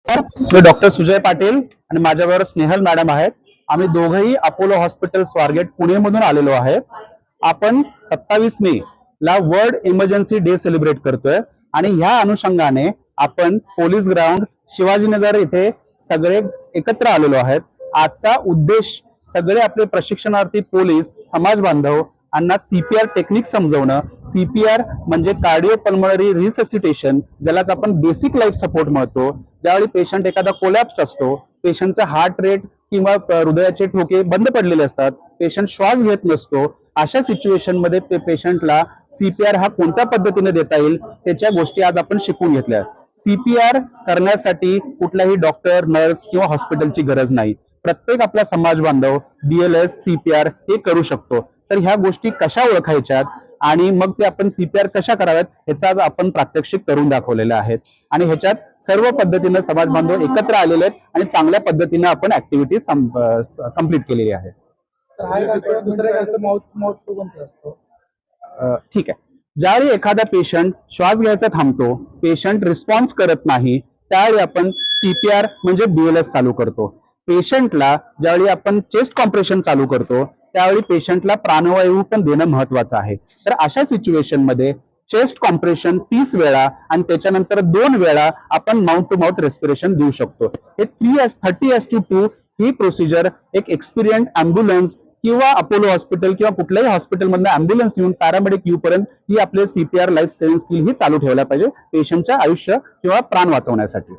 मी doctor Sujay Patil आणि माझ्याबरोबर Snehal madam आहेत. आम्ही दोघंही अपोलो हॉस्पिटल स्वारगेट पुणे मधून आलेलो आहे. आपण 27 मे ला वर्ल्ड इमर्जन्सी डे सेलिब्रेट करतोय आणि ह्या अनुषंगाने आपण पोलीस ग्राउंड शिवाजीनगर इथे सगळे एकत्र आलेलो आहेत. आजचा उद्देश सगळे आपले प्रशिक्षणार्थी पोलीस समाज बांधव यांना सीपीआर टेक्निक समजवणं. सीपीआर म्हणजे कार्डिओ पल्मोनरी रिससिटेशन, ज्यालाच आपण बेसिक लाईफ सपोर्ट म्हणतो. ज्यावेळी पेशंट एखादा कोलॅप्स्ड असतो, पेशंटचा हार्ट रेट किंवा हृदयाचे ठोके बंद पडलेले असतात, पेशंट श्वास घेत नसतो, अशा सिच्युएशन मध्ये ते पेशंटला सीपीआर हा कोणत्या पद्धतीने देता येईल त्याच्या गोष्टी आज आपण शिकून घेतल्या. सीपीआर करण्यासाठी कुठलाही डॉक्टर, नर्स किंवा हॉस्पिटलची गरज नाही. प्रत्येक आपला समाज बांधव बीएलएस सीपीआर हे करू शकतो. तर ह्या गोष्टी कशा ओळखायच्यात आणि मग ते आपण सीपीआर कशा कराव्यात ह्याचा आज आपण प्रात्यक्षिक करून दाखवलेले आहेत. आणि ह्याच्यात सर्व पद्धतीने समाज बांधव एकत्र आलेले आहेत आणि चांगल्या पद्धतीने आपण ऍक्टिव्हिटीज कंप्लीट केलेली आहे. ठीक आहे. ज्यावेळी एखादा पेशंट श्वास घ्यायचा थांबतो, पेशंट रिस्पॉन्स करत नाही, त्यावेळी आपण सीपीआर म्हणजे बीएलएस चालू करतो. पेशंटला ज्यावेळी आपण चेस्ट कॉम्प्रेशन चालू करतो त्यावेळी पेशंटला प्राणवायू पण देणं महत्वाचं आहे. तर अशा सिच्युएशन मध्ये चेस्ट कॉम्प्रेशन 30 वेळा आणि त्याच्यानंतर 2 वेळा आपण माउथ टू माउथ रेस्पिरेशन देऊ शकतो. हे 30:2 ही प्रोसिजर एक एक्सपिरियन्स अँब्युलन्स किंवा अपोलो हॉस्पिटल किंवा कुठल्याही हॉस्पिटलमधून अँब्युलन्स येऊन पॅरामेडिक येऊपर्यंत ही आपले सीपीआर लाईफ सेव्हिंग स्किल ही चालू ठेवला पाहिजे पेशंटच्या आयुष्य किंवा प्राण वाचवण्यासाठी.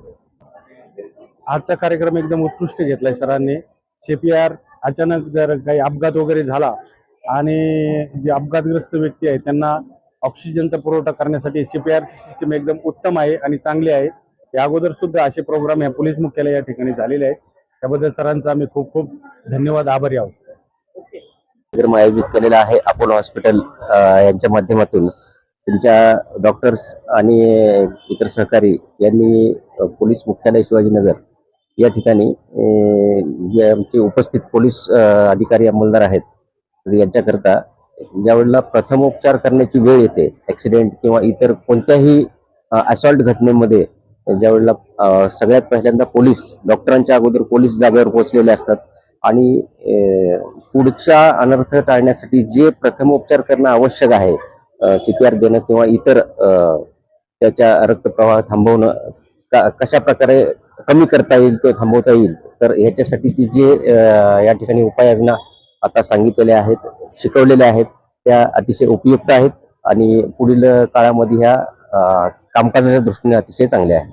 आजचा कार्यक्रम एकदम उत्कृष्ट घेतलाय सरांनी. सीपीआर अचानक जर काही अपघात वगैरे झाला आणि जे अपघातग्रस्त व्यक्ती आहेत त्यांना ऑक्सिजनचा पुरवठा करण्यासाठी सीपीआर सिस्टीम एकदम उत्तम आहे आणि चांगली आहे. या अगोदर सुद्धा असे प्रोग्राम या पोलीस मुख्यालय या ठिकाणी झालेले आहेत. त्याबद्दल सरांचा आम्ही खूप खूप धन्यवाद, आभारी आहोत. कार्यक्रम आयोजित केलेला आहे अपोलो हॉस्पिटल यांच्या माध्यमातून. त्यांच्या डॉक्टर्स आणि इतर सहकारी यांनी पोलीस मुख्यालय शिवाजीनगर या ठिकाणी जे आमचे उपस्थित पोलीस अधिकारी अंमलदार आहेत यांच्याकरता ज्यावेळेला प्रथमोपचार करण्याची वेळ येते ऍक्सिडेंट किंवा इतर कोणत्याही असॉल्ट घटनेमध्ये, ज्यावेळेला सगळ्यात पहिल्यांदा पोलीस डॉक्टरांच्या अगोदर पोलीस जागेवर पोहोचलेले असतात आणि पुढच्या अनर्थ टाळण्यासाठी जे प्रथमोपचार करणं आवश्यक आहे, सीपीआर देणं किंवा इतर त्याच्या रक्तप्रवाह थांबवणं कशा प्रकारे कमी करता येईल किंवा थांबवता येईल, तर ह्याच्यासाठीची जे या ठिकाणी उपाययोजना आता सांगितलेल्या आहेत, शिकवलेल्या आहेत, त्या अतिशय उपयुक्त आहेत आणि पुढील काळामध्ये ह्या कामकाजाच्या दृष्टीने अतिशय चांगल्या आहेत.